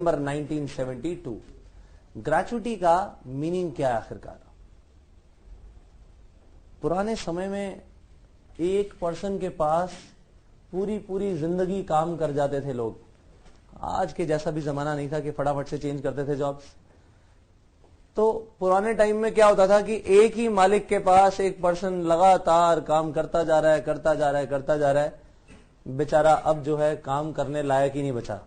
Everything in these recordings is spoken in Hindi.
नंबर 1972। ग्रेचुटी का मीनिंग क्या है आखिरकार? पुराने समय में एक पर्सन के पास पूरी पूरी जिंदगी काम कर जाते थे लोग। आज के जैसा भी जमाना नहीं था कि फटाफट से चेंज करते थे जॉब्स। तो पुराने टाइम में क्या होता था कि एक ही मालिक के पास एक पर्सन लगातार काम करता जा रहा है, करता जा रहा है, करता जा रहा है। बेचारा अब जो है काम करने लायक ही नहीं बचा।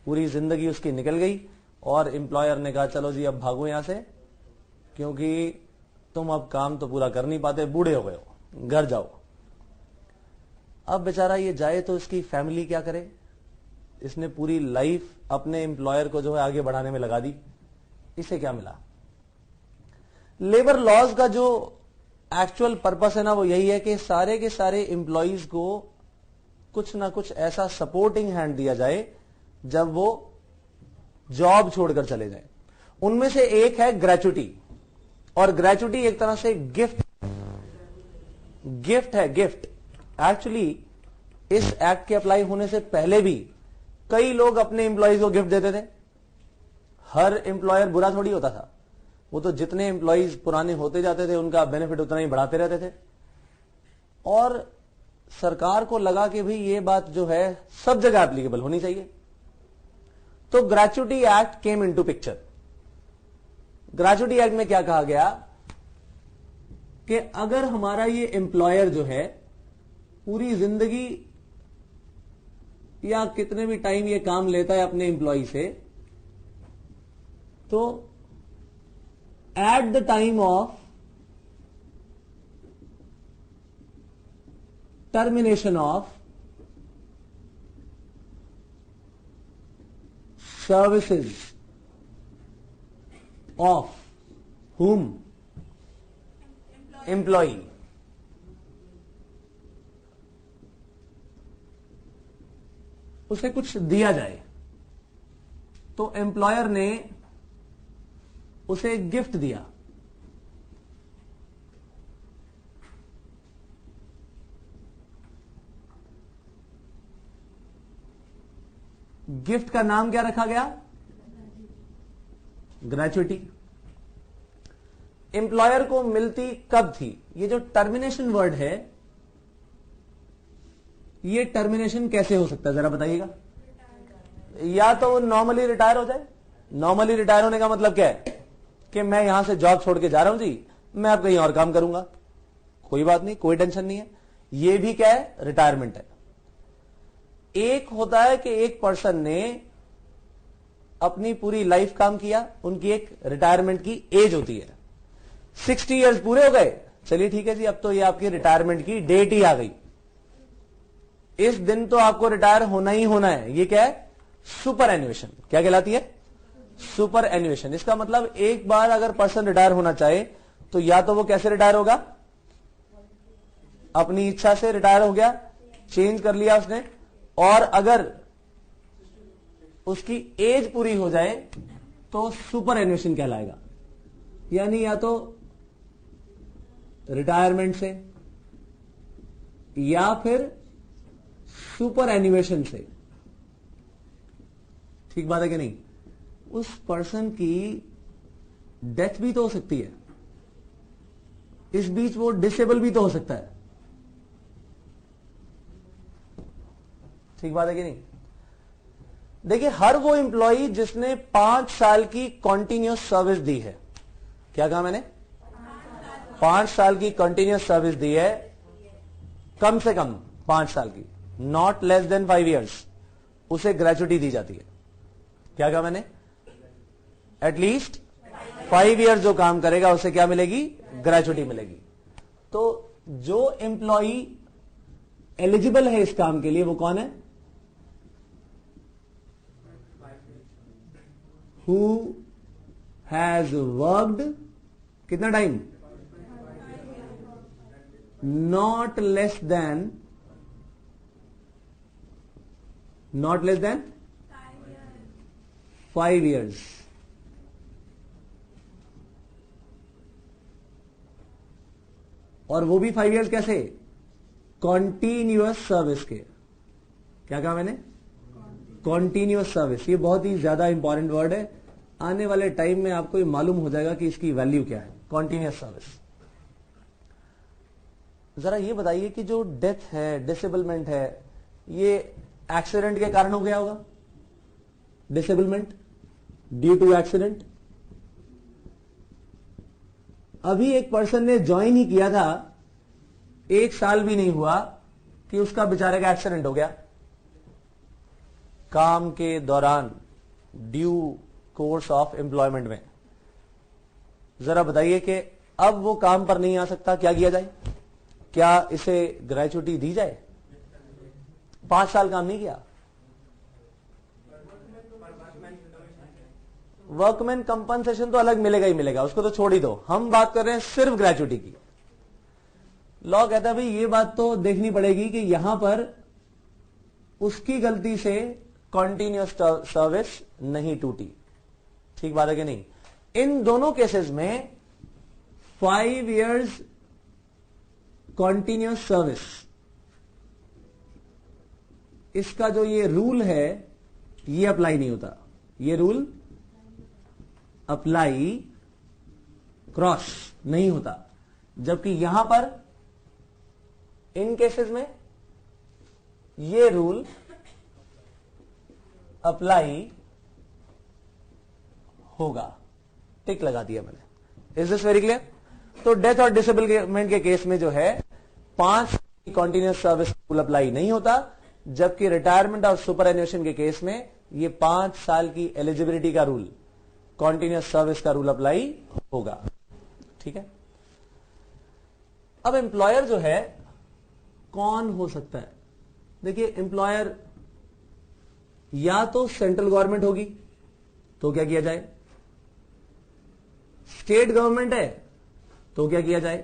पूरी जिंदगी उसकी निकल गई और एम्प्लॉयर ने कहा चलो जी अब भागो यहां से, क्योंकि तुम अब काम तो पूरा कर नहीं पाते, बूढ़े हो गए हो, घर जाओ। अब बेचारा ये जाए तो इसकी फैमिली क्या करे? इसने पूरी लाइफ अपने एम्प्लॉयर को जो है आगे बढ़ाने में लगा दी। इसे क्या मिला? लेबर लॉज का जो एक्चुअल पर्पस है ना, वो यही है कि सारे के सारे एम्प्लॉइज को कुछ ना कुछ ऐसा सपोर्टिंग हैंड दिया जाए जब वो जॉब छोड़कर चले जाए। उनमें से एक है ग्रेचुटी, और ग्रेचुटी एक तरह से गिफ्ट है। गिफ्ट एक्चुअली इस एक्ट के अप्लाई होने से पहले भी कई लोग अपने एम्प्लॉइज को गिफ्ट देते थे। हर एम्प्लॉयर बुरा थोड़ी होता था, वो तो जितने एम्प्लॉइज पुराने होते जाते थे उनका बेनिफिट उतना ही बढ़ाते रहते थे। और सरकार को लगा कि भाई ये बात जो है सब जगह एप्लीकेबल होनी चाहिए, तो gratuity act came into picture. Gratuity act में क्या कहा गया कि अगर हमारा ये एम्प्लॉयर जो है पूरी जिंदगी या कितने भी टाइम ये काम लेता है अपने एम्प्लॉय से, तो eight the time of termination of services of whom? Employee. उसे कुछ दिया जाए, तो एम्प्लॉयर ने उसे एक गिफ्ट दिया। गिफ्ट का नाम क्या रखा गया? ग्रेचुटी। एम्प्लॉयर को मिलती कब थी? ये जो टर्मिनेशन वर्ड है, ये टर्मिनेशन कैसे हो सकता है जरा बताइएगा। या तो वो नॉर्मली रिटायर हो जाए। नॉर्मली रिटायर होने का मतलब क्या है कि मैं यहां से जॉब छोड़ के जा रहा हूं जी, मैं अब कहीं और काम करूंगा, कोई बात नहीं, कोई टेंशन नहीं है। ये भी क्या है? रिटायरमेंट है। एक होता है कि एक पर्सन ने अपनी पूरी लाइफ काम किया, उनकी एक रिटायरमेंट की एज होती है। 60 इयर्स पूरे हो गए, चलिए ठीक है जी, अब तो ये आपकी रिटायरमेंट की डेट ही आ गई, इस दिन तो आपको रिटायर होना ही होना है। ये क्या है? सुपर एन्युएशन। क्या कहलाती है? सुपर एन्युएशन। इसका मतलब एक बार अगर पर्सन रिटायर होना चाहे तो या तो वो कैसे रिटायर होगा? अपनी इच्छा से रिटायर हो गया, चेंज कर लिया उसने, और अगर उसकी एज पूरी हो जाए तो सुपर एन्युएशन कहलाएगा। यानी या तो रिटायरमेंट से या फिर सुपर एन्युएशन से। ठीक बात है कि नहीं? उस पर्सन की डेथ भी तो हो सकती है, इस बीच वो डिसेबल भी तो हो सकता है। ठीक बात है कि नहीं? देखिए, हर वो एम्प्लॉई जिसने 5 साल की कॉन्टिन्यूस सर्विस दी है, क्या कहा मैंने? 5 साल की कंटिन्यूस सर्विस दी है, कम से कम 5 साल की, नॉट लेस देन 5 इयर्स, उसे ग्रेचुटी दी जाती है। क्या कहा मैंने? एटलीस्ट 5 इयर्स जो काम करेगा उसे क्या मिलेगी? ग्रेचुटी मिलेगी। तो जो एम्प्लॉई एलिजिबल है इस काम के लिए वो कौन है? हु हैज वर्कड कितना time? Not less than 5 years. और वो भी 5 इयर्स कैसे? कॉन्टिन्यूअस सर्विस के। क्या कहा मैंने? कॉन्टिन्यूअस सर्विस, ये बहुत ही ज्यादा इंपॉर्टेंट वर्ड है, आने वाले टाइम में आपको ये मालूम हो जाएगा कि इसकी वैल्यू क्या है, कॉन्टिन्यूअस सर्विस। जरा ये बताइए कि जो डेथ है, डिसेबलमेंट है, ये एक्सीडेंट के कारण हो गया होगा? Disablement due to accident. अभी एक पर्सन ने ज्वाइन ही किया था, 1 साल भी नहीं हुआ कि उसका बेचारे का एक्सीडेंट हो गया काम के दौरान, ड्यू कोर्स ऑफ एम्प्लॉयमेंट में। जरा बताइए कि अब वो काम पर नहीं आ सकता, क्या किया जाए? क्या इसे ग्रेचुइटी दी जाए? 5 साल काम नहीं किया, वर्कमैन कंपनसेशन तो अलग मिलेगा ही मिलेगा, उसको तो छोड़ ही दो, हम बात कर रहे हैं सिर्फ ग्रेचुइटी की। लॉ कहता है भाई ये बात तो देखनी पड़ेगी कि यहां पर उसकी गलती से कॉन्टिन्यूअस सर्विस नहीं टूटी, ठीक बात है कि नहीं? इन दोनों केसेस में 5 इयर्स कॉन्टिन्यूअस सर्विस, इसका जो ये रूल है ये अप्लाई नहीं होता, ये रूल अप्लाई क्रॉस नहीं होता, जबकि यहां पर इन केसेस में ये रूल अप्लाई होगा। टिक लगा दिया मैंने। Is this very clear? तो डेथ और डिसेबलमेंट के केस में जो है 5 कॉन्टिन्यूअस सर्विस रूल अप्लाई नहीं होता, जबकि रिटायरमेंट और सुपर एन्युएशन के केस में ये 5 साल की एलिजिबिलिटी का रूल, कॉन्टिन्यूअस सर्विस का रूल अप्लाई होगा। ठीक है। अब एम्प्लॉयर जो है कौन हो सकता है? देखिए एम्प्लॉयर या तो सेंट्रल गवर्नमेंट होगी, तो क्या किया जाए? स्टेट गवर्नमेंट है तो क्या किया जाए?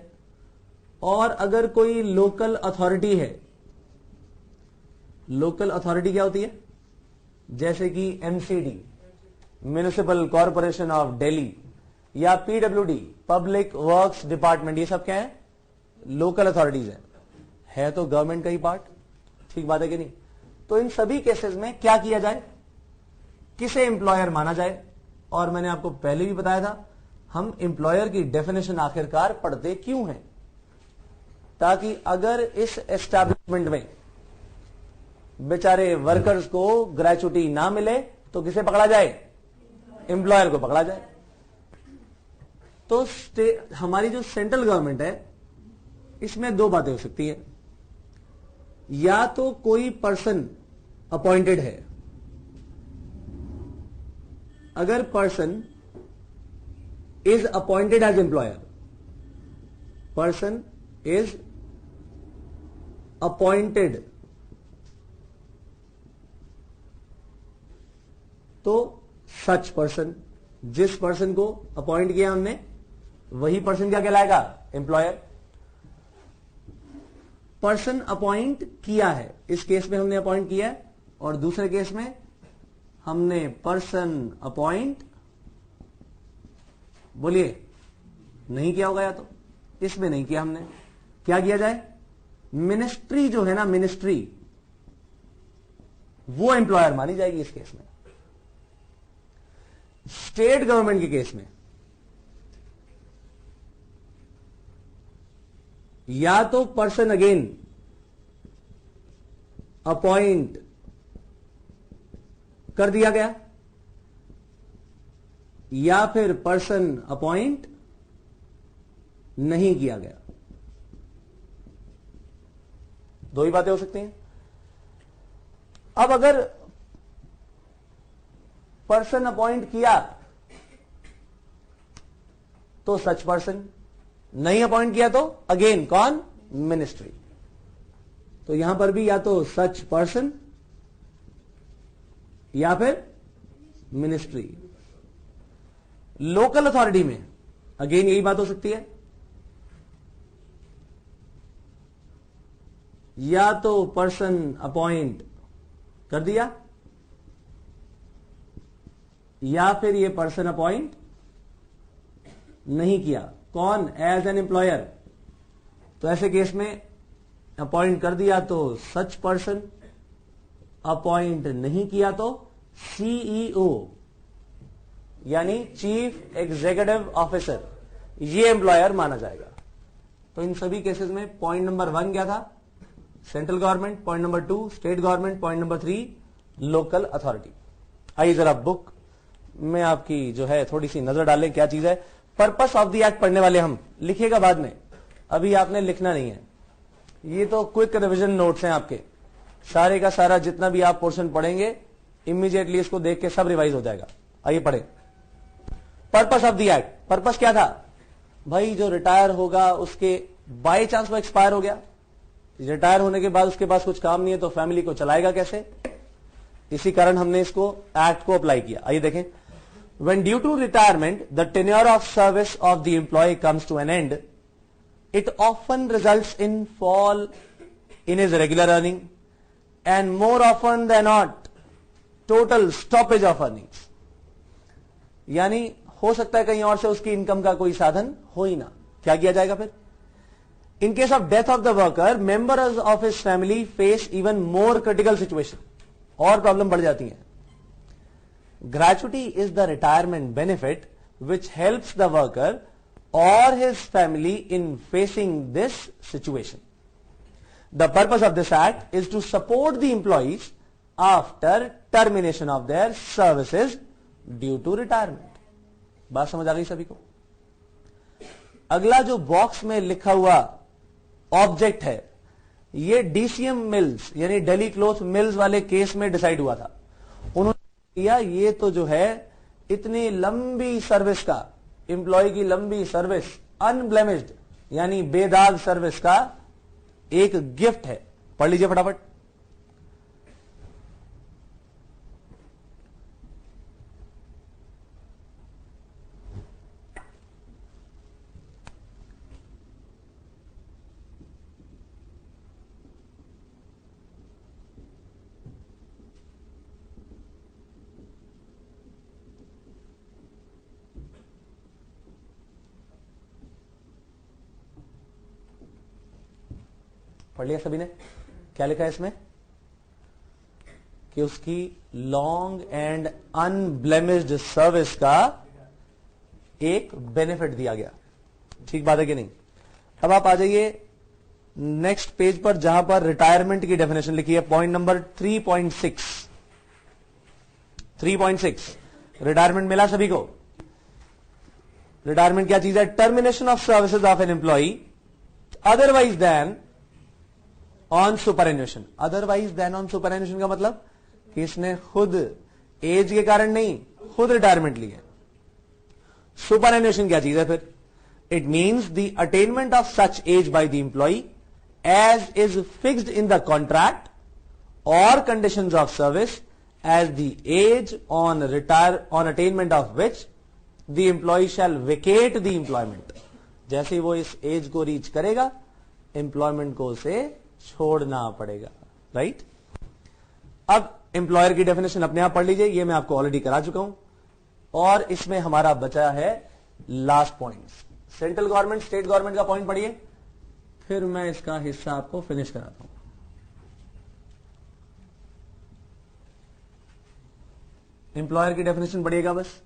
और अगर कोई लोकल अथॉरिटी है, लोकल अथॉरिटी क्या होती है? जैसे कि MCD, municipal corporation of Delhi, या पीडब्ल्यूडी, पब्लिक वर्क्स डिपार्टमेंट, ये सब क्या है? लोकल अथॉरिटीज है तो गवर्नमेंट का ही पार्ट, ठीक बात है कि नहीं? तो इन सभी केसेस में क्या किया जाए? किसे एम्प्लॉयर माना जाए? और मैंने आपको पहले भी बताया था, हम एम्प्लॉयर की डेफिनेशन आखिरकार पढ़ते क्यों हैं? ताकि अगर इस एस्टैब्लिशमेंट में बेचारे वर्कर्स को ग्रेचुइटी ना मिले तो किसे पकड़ा जाए? एम्प्लॉयर को पकड़ा जाए। तो हमारी जो सेंट्रल गवर्नमेंट है इसमें 2 बातें हो सकती है, या तो कोई पर्सन अपॉइंटेड है, अगर person is appointed as employer, person is appointed, तो सच पर्सन, जिस पर्सन को अपॉइंट किया हमने वही पर्सन क्या कहलाएगा? एम्प्लॉयर। पर्सन अपॉइंट किया है, इस केस में हमने अपॉइंट किया है, और दूसरे केस में हमने पर्सन अपॉइंट, बोलिए, नहीं किया होगा, या तो इसमें नहीं किया हमने, क्या किया जाए? मिनिस्ट्री जो है ना, मिनिस्ट्री, वो एम्प्लॉयर मानी जाएगी इस केस में। स्टेट गवर्नमेंट के केस में या तो पर्सन अगेन अपॉइंट कर दिया गया, या फिर पर्सन अपॉइंट नहीं किया गया, 2 ही बातें हो सकती हैं। अब अगर पर्सन अपॉइंट किया तो सच पर्सन, नहीं अपॉइंट किया तो अगेन कौन? मिनिस्ट्री। तो यहां पर भी या तो सच पर्सन या फिर मिनिस्ट्री। लोकल अथॉरिटी में अगेन यही बात हो सकती है, या तो पर्सन अपॉइंट कर दिया, या फिर ये पर्सन अपॉइंट नहीं किया, कौन? As an employer. तो ऐसे केस में अपॉइंट कर दिया तो सच पर्सन, अपॉइंट नहीं किया तो सीईओ यानी चीफ एग्जीक्यूटिव ऑफिसर, ये एम्प्लॉयर माना जाएगा। तो इन सभी केसेस में पॉइंट नंबर 1 क्या था? Central government, point number 2 state government, point number 3 local authority. आइए जरा बुक में आपकी जो है थोड़ी सी नजर डालें क्या चीज है। पर्पस ऑफ द एक्ट पढ़ने वाले हम, लिखिएगा बाद में, अभी आपने लिखना नहीं है। ये तो क्विक रिवीजन नोट्स हैं आपके, सारे का सारा जितना भी आप पोर्शन पढ़ेंगे इमीडिएटली इसको देख के सब रिवाइज हो जाएगा। आइए पढ़े purpose of the act. Purpose क्या था भाई? जो रिटायर होगा उसके बाय चांस वो एक्सपायर हो गया, रिटायर होने के बाद उसके पास कुछ काम नहीं है तो फैमिली को चलाएगा कैसे? इसी कारण हमने इसको एक्ट को अप्लाई किया। आइए देखें। When due to retirement the tenure of service of the employee comes to an end, it often results in fall in his regular earning and more often than not total stoppage of earnings। यानी हो सकता है कहीं और से उसकी इनकम का कोई साधन हो ही ना, क्या किया जाएगा फिर? In case of death of the worker, members of his family face even more critical situation, और प्रॉब्लम बढ़ जाती है। Gratuity is the retirement benefit which helps the worker or his family in facing this situation. The purpose of this act is to support the employees after termination of their services due to retirement. बात समझ आ गई सभी को? अगला जो बॉक्स में लिखा हुआ ऑब्जेक्ट है, ये डीसीएम मिल्स यानी दिल्ली क्लॉथ मिल्स वाले केस में डिसाइड हुआ था। उन्होंने किया ये तो जो है इतनी लंबी सर्विस का, एम्प्लॉय की लंबी सर्विस, अनब्लेमिश्ड यानी बेदाग सर्विस का एक गिफ्ट है। पढ़ लीजिए फटाफट। पढ़ लिया सभी ने? क्या लिखा है इसमें? कि उसकी लॉन्ग एंड अनब्लेमिश्ड सर्विस का एक बेनिफिट दिया गया। ठीक बात है कि नहीं? अब आप आ जाइए नेक्स्ट पेज पर जहां पर रिटायरमेंट की डेफिनेशन लिखी है, पॉइंट नंबर 3.6। 3.6 रिटायरमेंट मिला सभी को? रिटायरमेंट क्या चीज है? Termination of services of an employee otherwise than on superannuation. Otherwise than on superannuation का मतलब कि इसने खुद एज के कारण नहीं, खुद रिटायरमेंट ली है। सुपरएन्यूएशन क्या चीज है फिर? It means the attainment of such age by the employee as is fixed in the contract और conditions of service as the age on attainment of which the employee shall vacate the employment. जैसे ही वो इस एज को रीच करेगा, एम्प्लॉयमेंट को उसे छोड़ना पड़ेगा। राइट? अब एम्प्लॉयर की डेफिनेशन अपने आप पढ़ लीजिए, ये मैं आपको ऑलरेडी करा चुका हूं। और इसमें हमारा बचा है last point, central government state government का पॉइंट पढ़िए, फिर मैं इसका हिस्सा आपको फिनिश कराता हूं। एम्प्लॉयर की डेफिनेशन पढ़िएगा बस।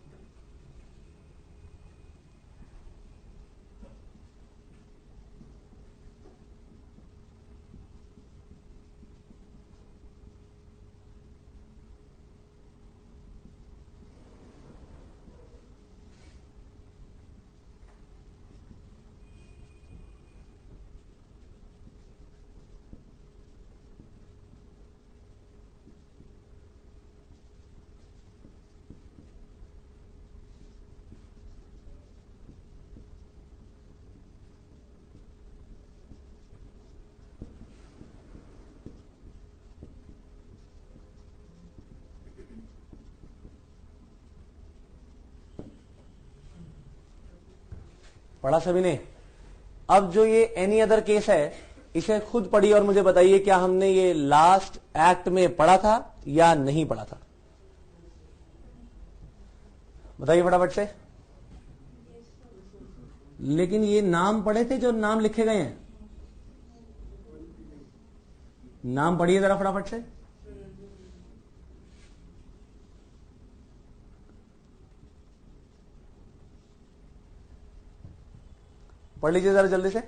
पढ़ा सभी ने? अब जो ये एनी अदर केस है, इसे खुद पढ़िए और मुझे बताइए क्या हमने ये लास्ट एक्ट में पढ़ा था या नहीं पढ़ा था? बताइए फटाफट से। लेकिन ये नाम पढ़े थे जो नाम लिखे गए हैं? नाम पढ़िए जरा फटाफट से। पढ़ लीजिए जरा जल्दी से।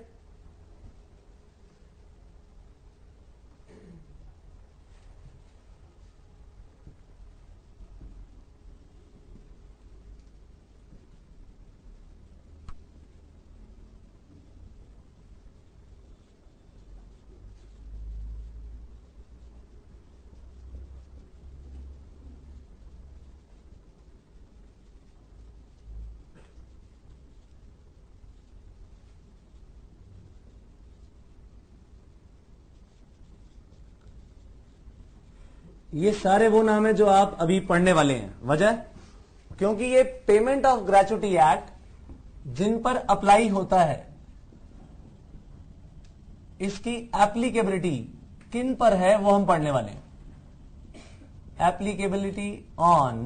ये सारे वो नाम है जो आप अभी पढ़ने वाले हैं। वजह क्योंकि ये पेमेंट ऑफ ग्रेचुटी एक्ट जिन पर अप्लाई होता है, इसकी एप्लीकेबिलिटी किन पर है वो हम पढ़ने वाले हैं। एप्लीकेबिलिटी ऑन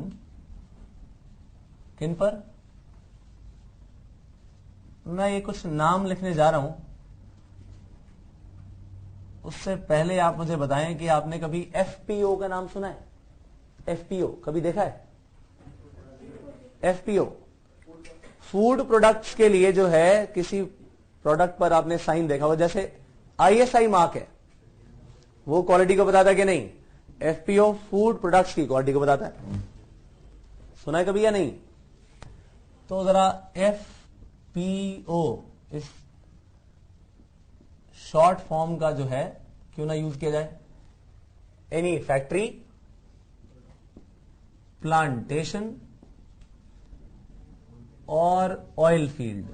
किन पर, मैं ये कुछ नाम लिखने जा रहा हूं, उससे पहले आप मुझे बताएं कि आपने कभी एफपीओ का नाम सुना है? एफपीओ कभी देखा है? एफपीओ फूड प्रोडक्ट्स के लिए जो है, किसी प्रोडक्ट पर आपने साइन देखा हो, जैसे आईएसआई मार्क है, वो क्वालिटी को बताता है कि नहीं? एफपीओ फूड प्रोडक्ट्स की क्वालिटी को बताता है। सुना है कभी या नहीं? तो जरा एफपीओ इस शॉर्ट फॉर्म का जो है क्यों ना यूज किया जाए। एनी फैक्ट्री, प्लांटेशन और ऑयल फील्ड।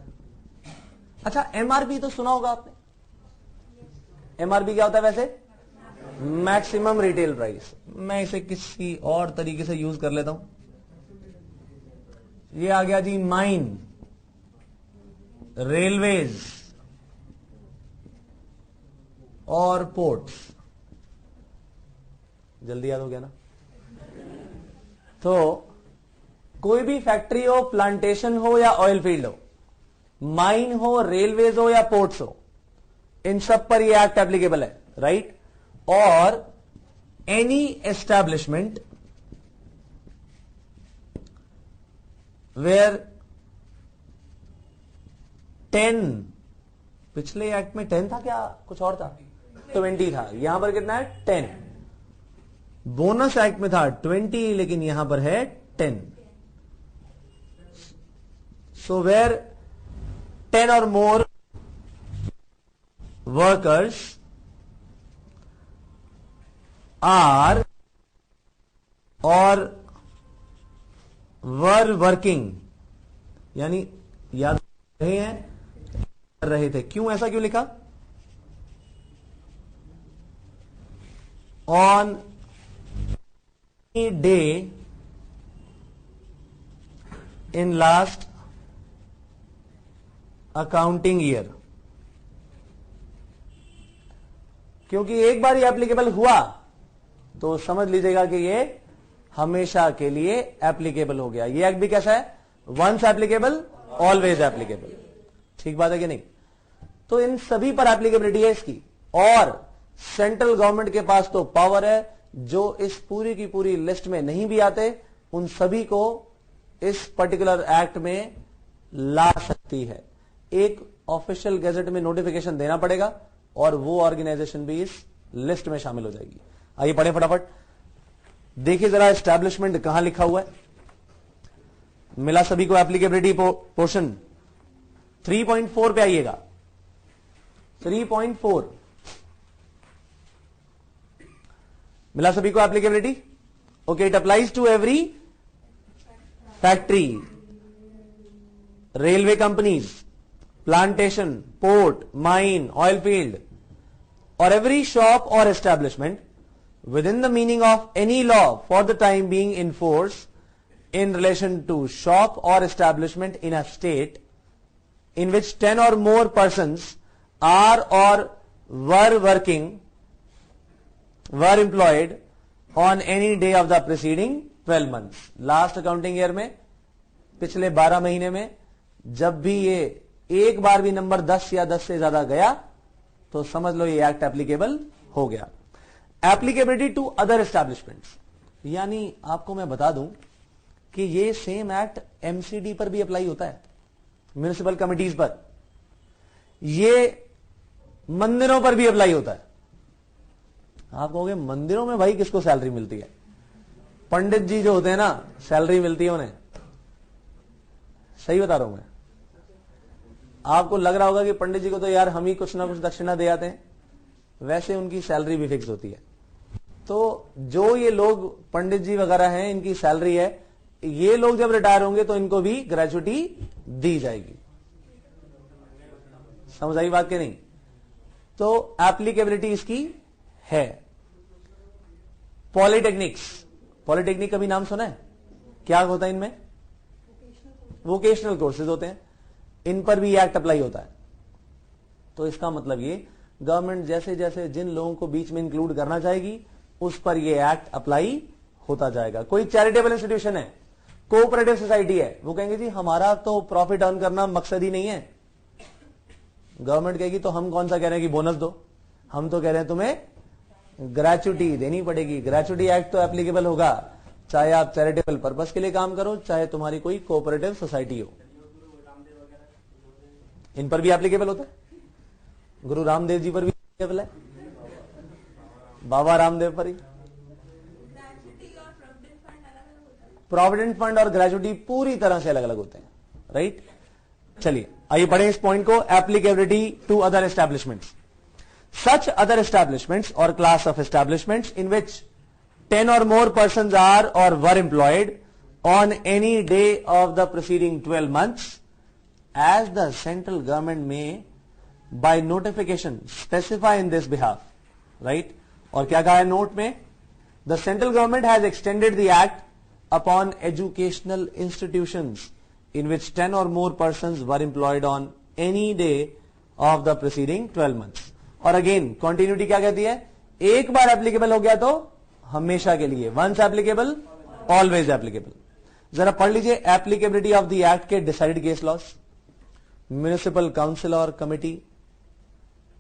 अच्छा, एमआरपी तो सुना होगा आपने। एमआरपी क्या होता है वैसे? Maximum retail price. मैं इसे किसी और तरीके से यूज कर लेता हूं। ये आ गया जी माइन, रेलवेज और पोर्ट्स। जल्दी याद हो गया ना? तो कोई भी फैक्ट्री हो, प्लांटेशन हो या ऑयल फील्ड हो, माइन हो, रेलवेज हो या पोर्ट्स हो, इन सब पर यह एक्ट एप्लीकेबल है, राइट? और एनी एस्टैब्लिशमेंट वेयर 10, पिछले एक्ट में 10 था क्या कुछ और था? 20 था। यहां पर कितना है? 10। बोनस एक्ट में था 20, लेकिन यहां पर है 10। सो वेयर 10 और मोर वर्कर्स आर और वर वर्किंग, यानी याद रहे हैं, कर रहे थे। क्यों, ऐसा क्यों लिखा? On day in last accounting year, क्योंकि एक बार ये एप्लीकेबल हुआ तो समझ लीजिएगा कि ये हमेशा के लिए एप्लीकेबल हो गया। ये एक्ट भी कैसा है? Once applicable always applicable. ठीक बात है कि नहीं? तो इन सभी पर एप्लीकेबिलिटी है इसकी। और सेंट्रल गवर्नमेंट के पास तो पावर है, जो इस पूरी की पूरी लिस्ट में नहीं भी आते उन सभी को इस पर्टिकुलर एक्ट में ला सकती है। एक ऑफिशियल गैजेट में नोटिफिकेशन देना पड़ेगा और वो ऑर्गेनाइजेशन भी इस लिस्ट में शामिल हो जाएगी। आइए पढ़े फटाफट। देखिए जरा एस्टैब्लिशमेंट कहां लिखा हुआ है। मिला सभी को एप्लीकेबिलिटी पोर्शन। 3.4 पे आइएगा। 3.4 मिला सभी को applicability. Okay, it applies to every factory, railway companies, plantation, port, mine, oil field, or every shop or establishment within the meaning of any law for the time being in force in relation to shop or establishment in a state in which 10 or more persons are or were employed on any day of the preceding 12 months. Last accounting year में, पिछले 12 महीने में जब भी ये एक बार भी नंबर 10 या 10 से ज्यादा गया तो समझ लो ये एक्ट एप्लीकेबल हो गया। एप्लीकेबिलिटी टू अदर एस्टैब्लिशमेंट्स, यानी आपको मैं बता दूं कि ये सेम एक्ट एमसीडी पर भी अप्लाई होता है, म्युनिसिपल कमिटीज पर। ये मंदिरों पर भी अप्लाई होता है। आप कहोगे मंदिरों में भाई किसको सैलरी मिलती है? पंडित जी जो होते हैं ना, सैलरी मिलती है उन्हें। सही बता रहा हूं मैं। आपको लग रहा होगा कि पंडित जी को तो यार हम ही कुछ ना कुछ दक्षिणा दे आते हैं, वैसे उनकी सैलरी भी फिक्स होती है। तो जो ये लोग पंडित जी वगैरह हैं, इनकी सैलरी है, ये लोग जब रिटायर होंगे तो इनको भी ग्रेजुटी दी जाएगी। समझ आई बात के नहीं? तो एप्लीकेबिलिटी इसकी है। पॉलिटेक्निक्स, पॉलिटेक्निक का भी नाम सुना है? क्या होता है इनमें? वोकेशनल कोर्सेज होते हैं, इन पर भी एक्ट अप्लाई होता है। तो इसका मतलब ये गवर्नमेंट जैसे जैसे जिन लोगों को बीच में इंक्लूड करना चाहेगी उस पर ये एक्ट अप्लाई होता जाएगा। कोई चैरिटेबल इंस्टीट्यूशन है, कोऑपरेटिव सोसाइटी है, वो कहेंगे जी हमारा तो प्रॉफिट अर्न करना मकसद ही नहीं है। गवर्नमेंट कहेगी तो हम कौन सा कह रहे हैं कि बोनस दो, हम तो कह रहे हैं तुम्हें ग्रेचुटी देनी पड़ेगी। ग्रेचुटी एक्ट तो एप्लीकेबल होगा चाहे आप चैरिटेबल पर्पस के लिए काम करो, चाहे तुम्हारी कोई कोऑपरेटिव सोसाइटी हो, इन पर भी एप्लीकेबल होता है। गुरु रामदेव जी पर भी एप्लीकेबल है, बाबा रामदेव पर ही। प्रोविडेंट फंड और ग्रेचुटी पूरी तरह से अलग अलग होते हैं, राइट। चलिए आइए पढ़ें इस पॉइंट को, applicability to other establishments. Such other establishments or class of establishments in which 10 or more persons are or were employed on any day of the preceding 12 months, as the central government may by notification specify in this behalf, right? और क्या कहा है नोट में? The central government has extended the act upon educational institutions in which 10 or more persons were employed on any day of the preceding 12 months. और अगेन कॉन्टिन्यूटी क्या कहती है? एक बार एप्लीकेबल हो गया तो हमेशा के लिए, वंस एप्लीकेबल ऑलवेज एप्लीकेबल। जरा पढ़ लीजिए एप्लीकेबिलिटी ऑफ द एक्ट के decided case laws. Municipal council और कमिटी,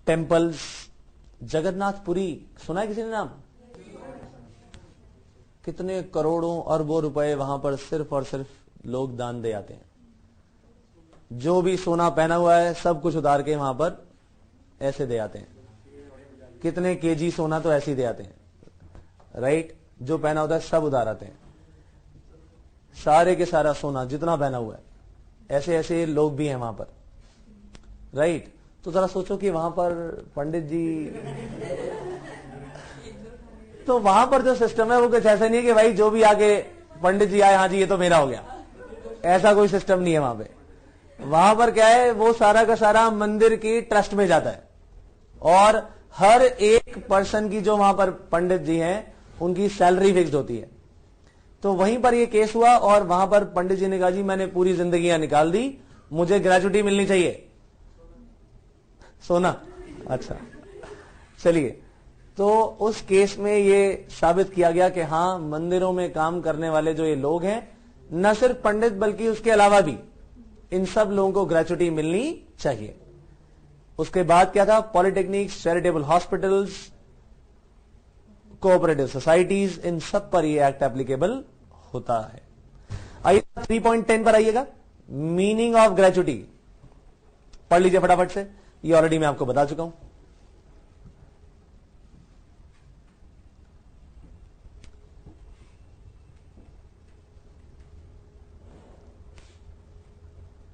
टेम्पल्स, जगन्नाथपुरी, सुना है किसी ने नाम? कितने करोड़ों अरबों रुपए वहां पर सिर्फ और सिर्फ लोग दान दे आते हैं। जो भी सोना पहना हुआ है सब कुछ उतार के वहां पर ऐसे दे आते हैं। कितने केजी सोना तो ऐसे ही दे आते हैं, राइट। जो पहना होता है सब उतार आते हैं, सारे के सारा सोना जितना पहना हुआ है। ऐसे ऐसे लोग भी हैं वहां पर, राइट। तो जरा सोचो कि वहां पर पंडित जी, तो वहां पर जो सिस्टम है वो कुछ ऐसा नहीं है कि भाई जो भी आके पंडित जी आए, हाँ जी ये तो मेरा हो गया, ऐसा कोई सिस्टम नहीं है वहां पे। वहां पर क्या है, वो सारा का सारा मंदिर की ट्रस्ट में जाता है और हर एक पर्सन की जो वहां पर पंडित जी हैं उनकी सैलरी फिक्स होती है। तो वहीं पर ये केस हुआ और वहां पर पंडित जी ने कहा जी मैंने पूरी जिंदगियां निकाल दी, मुझे ग्रेचुटी मिलनी चाहिए। सोना, अच्छा चलिए। तो उस केस में ये साबित किया गया कि हाँ मंदिरों में काम करने वाले जो ये लोग हैं, न सिर्फ पंडित बल्कि उसके अलावा भी इन सब लोगों को ग्रेचुटी मिलनी चाहिए। उसके बाद क्या था? Polytechnics, charitable hospitals, cooperative societies, इन सब पर यह एक्ट एप्लीकेबल होता है। आइए 3.10 पर आइएगा, मीनिंग ऑफ ग्रेचुटी। पढ़ लीजिए फटाफट से, ये ऑलरेडी मैं आपको बता चुका हूं।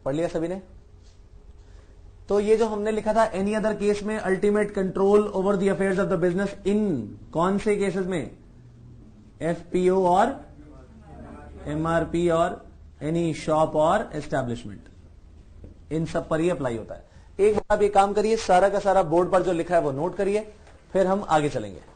पढ़ लिया सभी ने? तो ये जो हमने लिखा था एनी अदर केस में ultimate control over the affairs of the business, इन कौन से केसेस में? एफपीओ और एमआरपी और एनी शॉप और एस्टैब्लिशमेंट, इन सब पर ही अप्लाई होता है। एक बार आप ये काम करिए, सारा का सारा बोर्ड पर जो लिखा है वो नोट करिए, फिर हम आगे चलेंगे।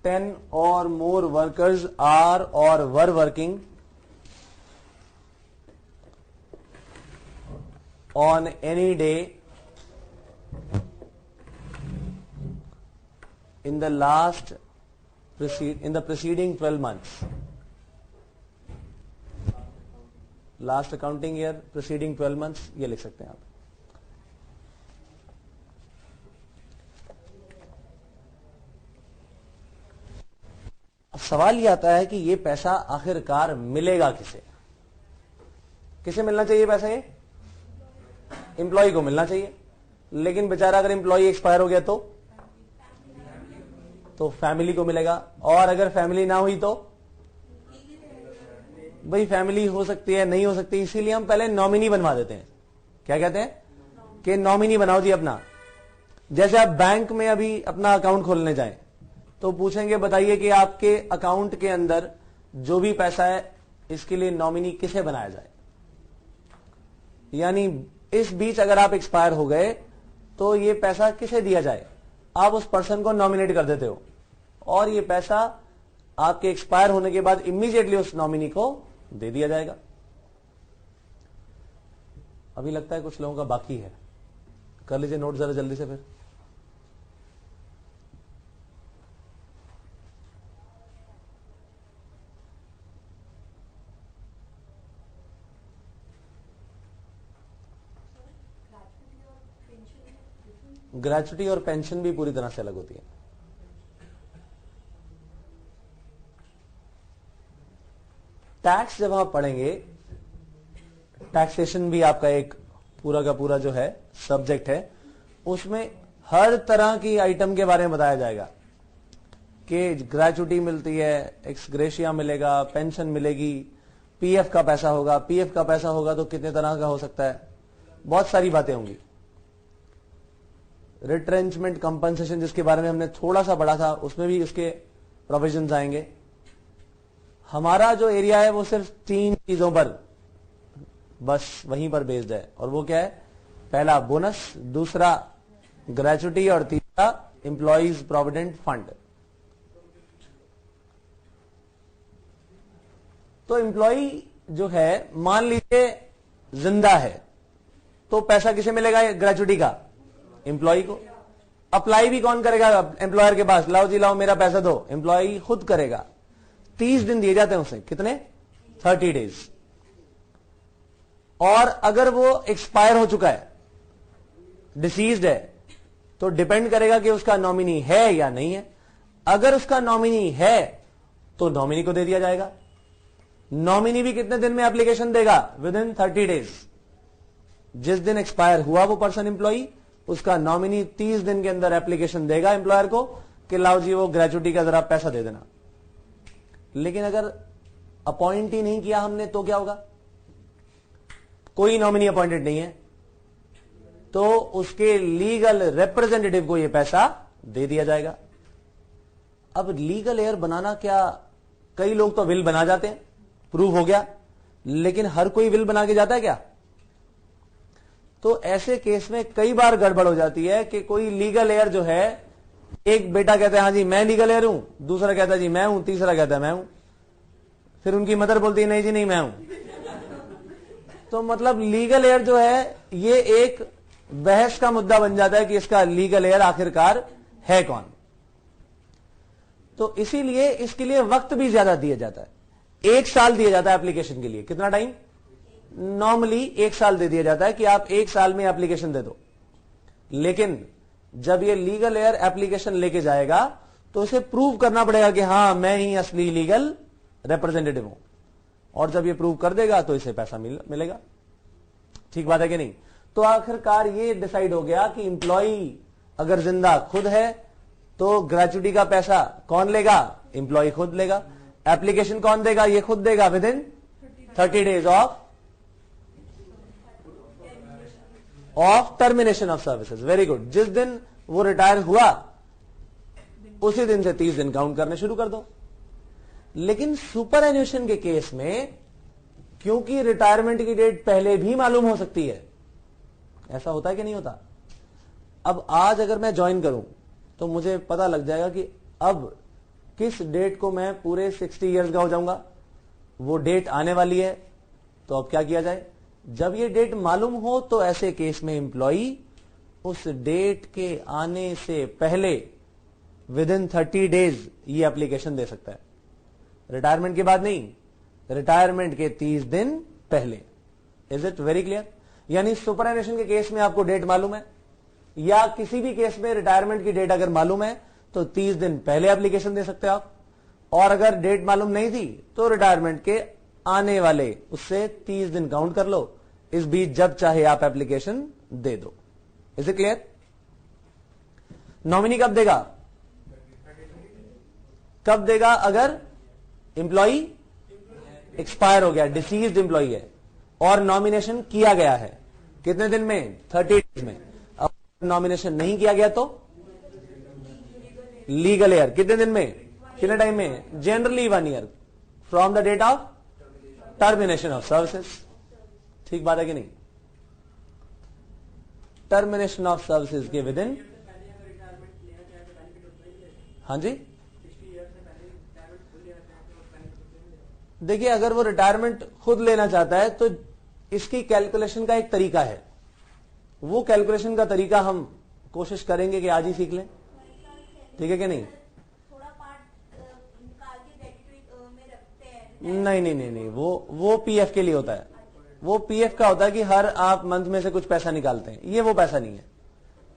10 or more workers are or were working on any day in the preceding 12 months. Last accounting year preceding 12 months, ये लिख सकते हैं आप। अब सवाल ये आता है कि ये पैसा आखिरकार मिलेगा किसे? किसे मिलना चाहिए पैसा? ये एम्प्लॉय को मिलना चाहिए, लेकिन बेचारा अगर एम्प्लॉय एक्सपायर हो गया तो फैमिली को मिलेगा। और अगर फैमिली ना हुई तो भाई फैमिली हो सकती है, नहीं हो सकती, इसीलिए हम पहले नॉमिनी बनवा देते हैं। क्या कहते हैं कि नॉमिनी बनाओ जी अपना। जैसे आप बैंक में अभी अपना अकाउंट खोलने जाएं तो पूछेंगे बताइए कि आपके अकाउंट के अंदर जो भी पैसा है इसके लिए नॉमिनी किसे बनाया जाए। यानी इस बीच अगर आप एक्सपायर हो गए तो ये पैसा किसे दिया जाए, आप उस पर्सन को नॉमिनेट कर देते हो और ये पैसा आपके एक्सपायर होने के बाद इमीडिएटली उस नॉमिनी को दे दिया जाएगा। अभी लगता है कुछ लोगों का बाकी है, कर लीजिए नोट जरा जल्दी से। फिर ग्रेचुटी और पेंशन भी पूरी तरह से अलग होती है। टैक्स जब आप पढ़ेंगे, टैक्सेशन भी आपका एक पूरा का पूरा जो है सब्जेक्ट है, उसमें हर तरह की आइटम के बारे में बताया जाएगा कि ग्रेचुटी मिलती है, एक्स ग्रेशिया मिलेगा, पेंशन मिलेगी, पीएफ का पैसा होगा, पीएफ का पैसा होगा तो कितने तरह का हो सकता है, बहुत सारी बातें होंगी। रिट्रेंचमेंट कंपनसेशन जिसके बारे में हमने थोड़ा सा पढ़ा था, उसमें भी उसके प्रोविजंस आएंगे। हमारा जो एरिया है वो सिर्फ 3 चीजों पर बस वहीं पर बेस्ड है, और वो क्या है? पहला बोनस, दूसरा ग्रेचुटी और तीसरा एम्प्लॉइज प्रोविडेंट फंड। तो एम्प्लॉय जो है, मान लीजिए जिंदा है, तो पैसा किसे मिलेगा ग्रेचुटी का? एम्प्लॉय को। अप्लाई भी कौन करेगा? एम्प्लॉयर के पास, लाओ जी लाओ मेरा पैसा दो, एम्प्लॉय खुद करेगा। 30 दिन दिए जाते हैं उसे, कितने? 30 डेज। और अगर वो एक्सपायर हो चुका है, डिसीज्ड है, तो डिपेंड करेगा कि उसका नॉमिनी है या नहीं है। अगर उसका नॉमिनी है तो नॉमिनी को दे दिया जाएगा। नॉमिनी भी कितने दिन में एप्लीकेशन देगा? With in 30 days. जिस दिन एक्सपायर हुआ वो पर्सन एम्प्लॉई, उसका नॉमिनी 30 दिन के अंदर एप्लीकेशन देगा एम्प्लॉयर को कि लाओ जी वो ग्रेचुटी का जरा पैसा दे देना। लेकिन अगर अपॉइंट ही नहीं किया हमने तो क्या होगा? कोई नॉमिनी अपॉइंटेड नहीं है तो उसके लीगल रिप्रेजेंटेटिव को यह पैसा दे दिया जाएगा। अब लीगल एयर बनाना क्या, कई लोग तो विल बना जाते हैं, प्रूव हो गया, लेकिन हर कोई विल बना के जाता है क्या? तो ऐसे केस में कई बार गड़बड़ हो जाती है कि कोई लीगल एयर जो है, एक बेटा कहता है हाँ जी मैं लीगल एयर हूं, दूसरा कहता है जी मैं हूं, तीसरा कहता है मैं हूं, फिर उनकी मदर बोलती है नहीं जी नहीं मैं हूं। तो मतलब लीगल एयर जो है ये एक बहस का मुद्दा बन जाता है कि इसका लीगल एयर आखिरकार है कौन। तो इसीलिए इसके लिए वक्त भी ज्यादा दिया जाता है। 1 साल दिया जाता है एप्लीकेशन के लिए। कितना टाइम? नॉर्मली 1 साल दे दिया जाता है कि आप 1 साल में एप्लीकेशन दे दो। लेकिन जब ये लीगल एयर एप्लीकेशन लेके जाएगा तो उसे प्रूव करना पड़ेगा कि हां मैं ही असली लीगल रिप्रेजेंटेटिव हूं, और जब ये प्रूव कर देगा तो इसे पैसा मिलेगा। ठीक बात है कि नहीं? तो आखिरकार ये डिसाइड हो गया कि एम्प्लॉय अगर जिंदा खुद है तो ग्रेचुटी का पैसा कौन लेगा? एम्प्लॉय खुद लेगा। एप्लीकेशन कौन देगा? ये खुद देगा with in 30 days of termination of services. Very good. जिस दिन वो रिटायर हुआ उसी दिन से 30 दिन काउंट करने शुरू कर दो। लेकिन सुपर एन्यूएशन के केस में क्योंकि रिटायरमेंट की डेट पहले भी मालूम हो सकती है, ऐसा होता है कि नहीं होता? अब आज अगर मैं ज्वाइन करूं तो मुझे पता लग जाएगा कि अब किस डेट को मैं पूरे 60 इयर्स का हो जाऊंगा, वो डेट आने वाली है। तो अब क्या किया जाए, जब ये डेट मालूम हो तो ऐसे केस में एम्प्लॉई उस डेट के आने से पहले विद इन 30 डेज ये एप्लीकेशन दे सकता है। रिटायरमेंट के बाद नहीं, रिटायरमेंट के 30 दिन पहले। Is it very clear? यानी सुपरएनुएशन के केस में आपको डेट मालूम है, या किसी भी केस में रिटायरमेंट की डेट अगर मालूम है तो 30 दिन पहले एप्लीकेशन दे सकते हो आप, और अगर डेट मालूम नहीं थी तो रिटायरमेंट के आने वाले उससे 30 दिन काउंट कर लो, इस बीच जब चाहे आप एप्लीकेशन दे दो। Is it clear? नॉमिनी कब देगा? कब देगा? अगर एम्प्लॉई एक्सपायर हो गया, डिसीज्ड एम्प्लॉई है और नॉमिनेशन किया गया है, कितने दिन में? 30 डेज में। अब नॉमिनेशन नहीं किया गया तो लीगल एयर, कितने दिन में, कितने टाइम में? Generally 1 year from the date of termination of services. ठीक बात है कि नहीं? टर्मिनेशन ऑफ सर्विसेज के विद इन, हाँ जी, देखिए अगर वो रिटायरमेंट खुद लेना चाहता है तो इसकी कैलकुलेशन का एक तरीका है, वो कैलकुलेशन का तरीका हम कोशिश करेंगे कि आज ही सीख लें। ठीक है कि नहीं? थोड़ा पार्ट निकाल के ग्रेजुएट में रखते हैं। नहीं नहीं नहीं नहीं, वो पीएफ के लिए होता है। वो पीएफ का होता है कि हर आप मंथ में से कुछ पैसा निकालते हैं, ये वो पैसा नहीं है।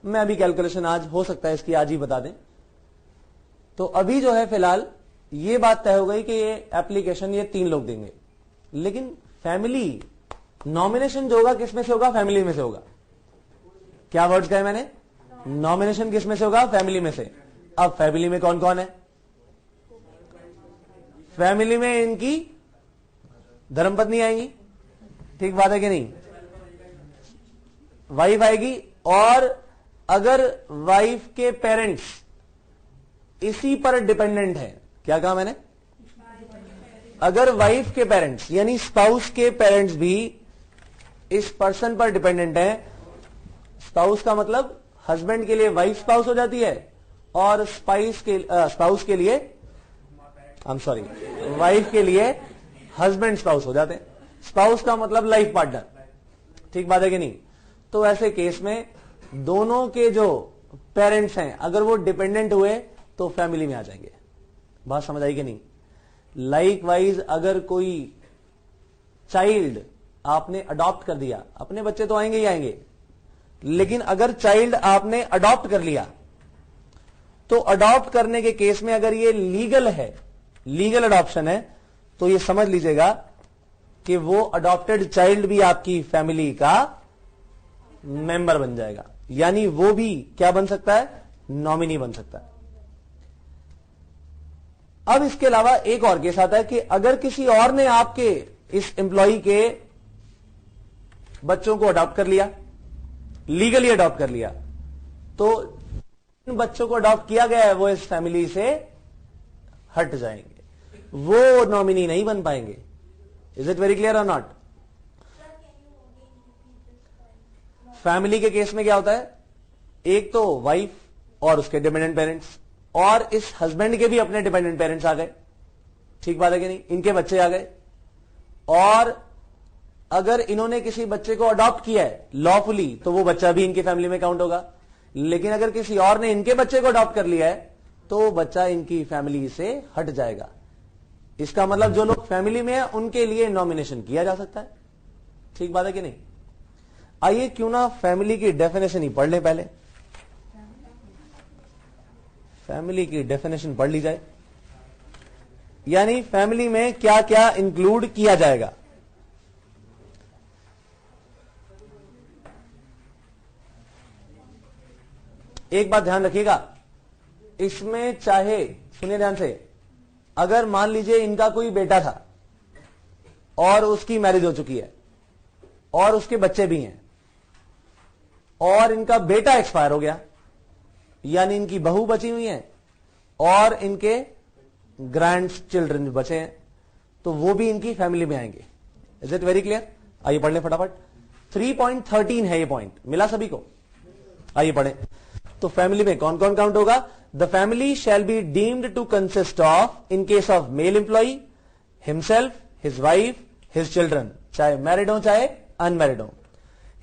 मैं अभी कैलकुलेशन आज हो सकता है इसकी आज ही बता दें। तो अभी जो है फिलहाल ये बात तय हो गई कि ये एप्लीकेशन ये 3 लोग देंगे, लेकिन फैमिली नॉमिनेशन जो होगा किस में से होगा? फैमिली में से होगा। क्या वर्ड्स कहे मैंने? नॉमिनेशन किस में से होगा? फैमिली में से। अब फैमिली में कौन कौन है? फैमिली में इनकी धर्मपत्नी आएंगी, ठीक बात है कि नहीं? वाइफ आएगी, और अगर वाइफ के पेरेंट्स इसी पर डिपेंडेंट है, क्या कहा मैंने? अगर वाइफ के पेरेंट्स यानी स्पाउस के पेरेंट्स भी इस पर्सन पर डिपेंडेंट है, स्पाउस का मतलब हस्बैंड के लिए वाइफ स्पाउस हो जाती है, और स्पाउस के लिए वाइफ के लिए हस्बैंड स्पाउस हो जाते हैं। स्पाउस का मतलब लाइफ पार्टनर, ठीक बात है कि नहीं? तो ऐसे केस में दोनों के जो पेरेंट्स हैं अगर वो डिपेंडेंट हुए तो फैमिली में आ जाएंगे। बात समझ आई कि नहीं? लाइकवाइज अगर कोई चाइल्ड आपने अडॉप्ट कर दिया, अपने बच्चे तो आएंगे ही आएंगे, लेकिन अगर चाइल्ड आपने अडॉप्ट कर लिया तो अडॉप्ट करने के केस में अगर ये लीगल है, लीगल अडॉप्शन है, तो ये समझ लीजिएगा कि वो अडॉप्टेड चाइल्ड भी आपकी फैमिली का मेंबर बन जाएगा, यानी वो भी क्या बन सकता है? नॉमिनी बन सकता है। अब इसके अलावा एक और केस आता है कि अगर किसी और ने आपके इस एम्प्लॉय के बच्चों को अडॉप्ट कर लिया, लीगली अडॉप्ट कर लिया, तो इन बच्चों को अडॉप्ट किया गया है वो इस फैमिली से हट जाएंगे, वो नॉमिनी नहीं बन पाएंगे। इज इट वेरी क्लियर और नॉट? फैमिली के केस में क्या होता है? एक तो वाइफ और उसके डिपेंडेंट पेरेंट्स, और इस हस्बैंड के भी अपने डिपेंडेंट पेरेंट्स आ गए, ठीक बात है कि नहीं? इनके बच्चे आ गए, और अगर इन्होंने किसी बच्चे को अडॉप्ट किया है लॉफुली तो वो बच्चा भी इनकी फैमिली में काउंट होगा, लेकिन अगर किसी और ने इनके बच्चे को अडॉप्ट कर लिया है तो वो बच्चा इनकी फैमिली से हट जाएगा। इसका मतलब जो लोग फैमिली में है उनके लिए नॉमिनेशन किया जा सकता है, ठीक बात है कि नहीं? आइए क्यों ना फैमिली की डेफिनेशन ही पढ़ लें पहले। फैमिली की डेफिनेशन पढ़ ली जाए, यानी फैमिली में क्या क्या इंक्लूड किया जाएगा। एक बात ध्यान रखिएगा, इसमें चाहे, सुनिए ध्यान से, अगर मान लीजिए इनका कोई बेटा था और उसकी मैरिज हो चुकी है और उसके बच्चे भी हैं, और इनका बेटा एक्सपायर हो गया, यानी इनकी बहू बची हुई है और इनके ग्रैंड चिल्ड्रन बचे हैं, तो वो भी इनकी फैमिली में आएंगे। Is it very clear? आइए पढ़ लें फटाफट। 3.13 है ये पॉइंट, मिला सभी को? आइए पढ़ें। तो फैमिली में कौन कौन काउंट होगा? The family shall be deemed to consist of, in case of male employee, himself, his wife, his children, चाहे मैरिड हो चाहे अनमैरिड हो,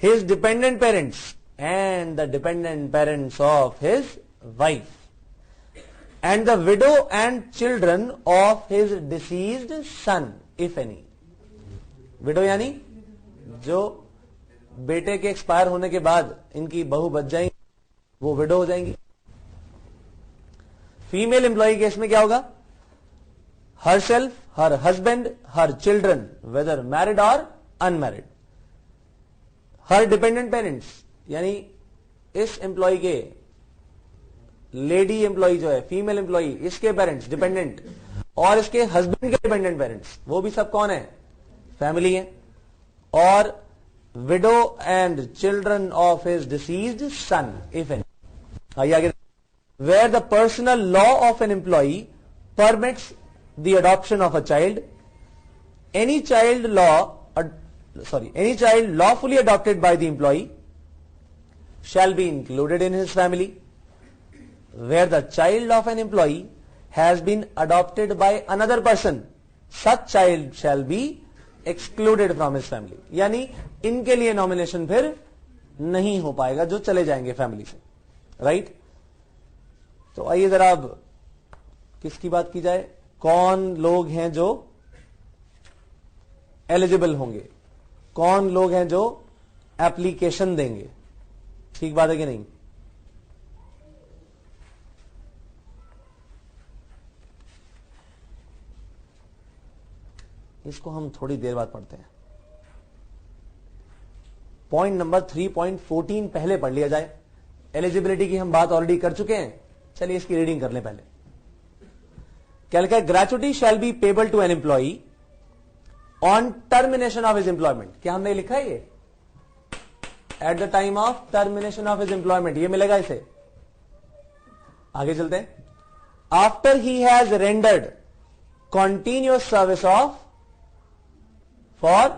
his dependent parents and the dependent parents of his wife, and the widow and children of his deceased son, if any. Window यानी जो बेटे के एक्सपायर होने के बाद इनकी बहू बच जाएंगी, वो विडो हो जाएंगी. फीमेल एम्प्लॉय केस में क्या होगा? Herself, her husband, her children, whether married और अनमैरिड. हर डिपेंडेंट पेरेंट्स यानी इस एम्प्लॉय के, लेडी एम्प्लॉय जो है, फीमेल एम्प्लॉय, इसके पेरेंट्स डिपेंडेंट, और इसके हस्बैंड के डिपेंडेंट पेरेंट्स, वो भी सब कौन है? फैमिली है. और widow and children of his deceased son, if any. आइए आगे. Where the personal law of an employee permits the adoption of a child, any child lawfully adopted by the employee shall be included in his family. Where the child of an employee has been adopted by another person, such child shall be excluded from his family. यानी इनके लिए नॉमिनेशन फिर नहीं हो पाएगा जो चले जाएंगे फैमिली से. राइट? तो आइए जरा अब किसकी बात की जाए. कौन लोग हैं जो एलिजिबल होंगे, कौन लोग हैं जो एप्लीकेशन देंगे. ठीक बात है कि नहीं? इसको हम थोड़ी देर बाद पढ़ते हैं. पॉइंट नंबर 3.14 पहले पढ़ लिया जाए. एलिजिबिलिटी की हम बात ऑलरेडी कर चुके हैं. चलिए इसकी रीडिंग कर लें पहले. क्या लिखा है? Gratuity shall be payable to an employee on termination of his employment. क्या हमने लिखा है ये? At the time of termination of his employment, ये मिलेगा इसे. आगे चलते हैं. After he has rendered continuous service of for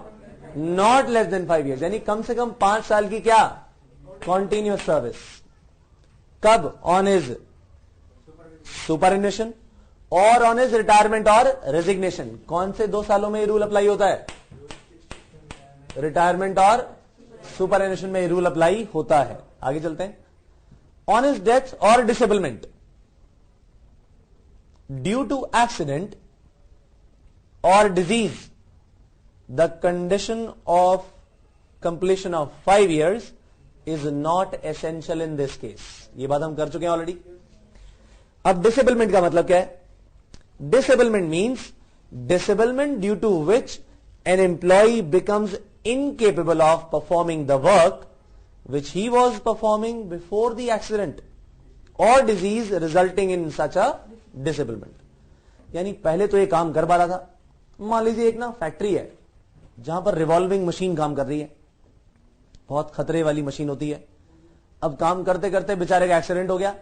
not less than 5 years, यानी कम से कम 5 साल की क्या? Continuous service. कब? ऑन हिज सुपरएन्युएशन और ऑन हिज रिटायरमेंट और रेजिग्नेशन. कौन से 2 सालों में ये रूल अप्लाई होता है? रिटायरमेंट और सुपरएन्युएशन में ये रूल अप्लाई होता है. आगे चलते हैं. ऑन हिज डेथ और डिसेबलमेंट ड्यू टू एक्सीडेंट और disease, the condition of completion of 5 years is not essential in this case. ये बात हम कर चुके हैं ऑलरेडी. अब डिसेबलमेंट का मतलब क्या है? Disablement means disablement due to which an employee becomes incapable of performing the work which he was performing before the accident or disease resulting in such a disablement. यानी पहले तो ये काम कर पा रहा था. मान लीजिए एक ना फैक्ट्री है जहां पर रिवॉल्विंग मशीन काम कर रही है, बहुत खतरे वाली मशीन होती है. अब काम करते करते बेचारे का एक्सीडेंट हो गया,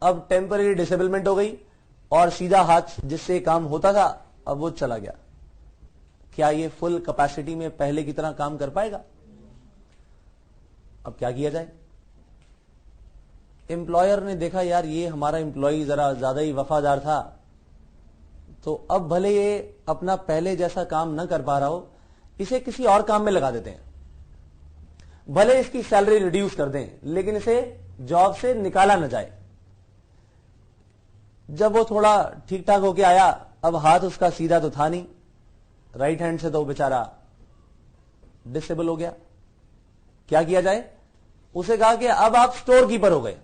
अब टेम्पररी डिसेबलमेंट हो गई और सीधा हाथ जिससे काम होता था अब वो चला गया. क्या ये फुल कैपेसिटी में पहले की तरह काम कर पाएगा? अब क्या किया जाए? एम्प्लॉयर ने देखा यार ये हमारा एम्प्लॉय जरा ज्यादा ही वफादार था, तो अब भले ये अपना पहले जैसा काम न कर पा रहा हो, इसे किसी और काम में लगा देते हैं. भले इसकी सैलरी रिड्यूस कर दें लेकिन इसे जॉब से निकाला न जाए. जब वो थोड़ा ठीक ठाक होके आया, अब हाथ उसका सीधा तो था नहीं, राइट हैंड से तो बेचारा डिसेबल हो गया. क्या किया जाए? उसे कहा कि अब आप स्टोर कीपर हो गए,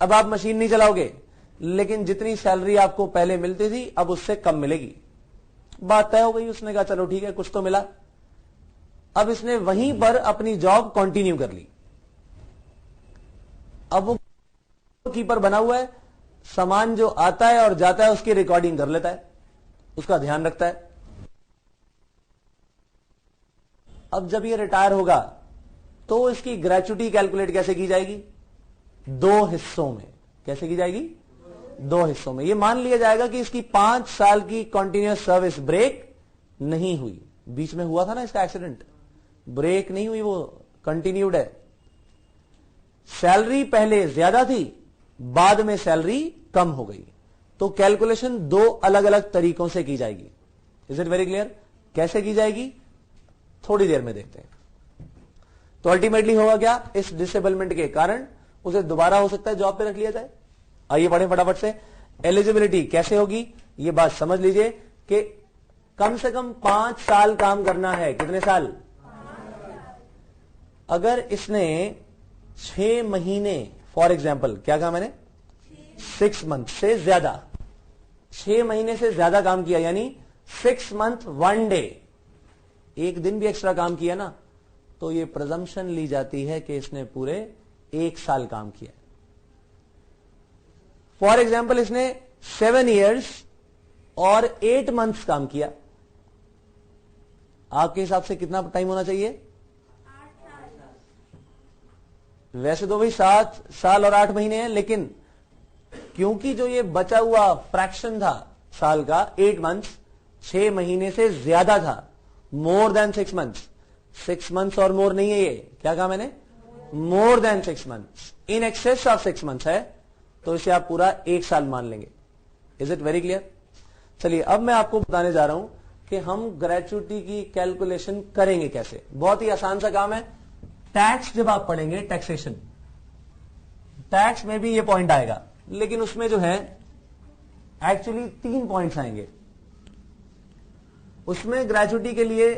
अब आप मशीन नहीं चलाओगे, लेकिन जितनी सैलरी आपको पहले मिलती थी अब उससे कम मिलेगी. बात तय हो गई. उसने कहा चलो ठीक है, कुछ तो मिला. अब इसने वहीं पर अपनी जॉब कंटिन्यू कर ली. अब वो कीपर बना हुआ है, सामान जो आता है और जाता है उसकी रिकॉर्डिंग कर लेता है, उसका ध्यान रखता है. अब जब ये रिटायर होगा तो इसकी ग्रेचुटी कैलकुलेट कैसे की जाएगी? 2 हिस्सों में. कैसे की जाएगी? 2 हिस्सों में. ये मान लिया जाएगा कि इसकी 5 साल की कंटिन्यूअस सर्विस ब्रेक नहीं हुई. बीच में हुआ था ना इसका एक्सीडेंट, ब्रेक नहीं हुई, वो कंटिन्यूड है. सैलरी पहले ज्यादा थी, बाद में सैलरी कम हो गई, तो कैलकुलेशन दो अलग अलग तरीकों से की जाएगी। Is it very clear? कैसे की जाएगी थोड़ी देर में देखते हैं। तो अल्टीमेटली होगा क्या, इस डिसेबलमेंट के कारण उसे दोबारा हो सकता है जॉब पे रख लिया जाए। आइए पढ़ें फटाफट से। एलिजिबिलिटी कैसे होगी ये बात समझ लीजिए कि कम से कम 5 साल काम करना है। कितने साल? अगर इसने 6 महीने, फॉर एग्जाम्पल क्या कहा मैंने, 6 मंथ से ज्यादा, 6 महीने से ज्यादा काम किया, यानी 6 मंथ 1 डे, एक दिन भी एक्स्ट्रा काम किया ना, तो ये प्रजम्पशन ली जाती है कि इसने पूरे 1 साल काम किया। फॉर एग्जाम्पल इसने 7 ईयर्स और 8 मंथ्स काम किया, आपके हिसाब से कितना टाइम होना चाहिए? 8 साल। वैसे तो भाई 7 साल और 8 महीने हैं, लेकिन क्योंकि जो ये बचा हुआ फ्रैक्शन था साल का, 8 मंथ्स 6 महीने से ज्यादा था, मोर देन 6 मंथ्स, 6 मंथ्स और मोर नहीं है, ये क्या कहा मैंने, more than 6 months, in excess of 6 months है, तो इसे आप पूरा 1 साल मान लेंगे। Is it very clear? चलिए अब मैं आपको बताने जा रहा हूं कि हम ग्रेचुइटी की कैलकुलेशन करेंगे कैसे। बहुत ही आसान सा काम है। टैक्स जब आप पढ़ेंगे, टैक्सेशन, टैक्स में भी ये पॉइंट आएगा, लेकिन उसमें जो है एक्चुअली 3 पॉइंट्स आएंगे। उसमें ग्रेचुइटी के लिए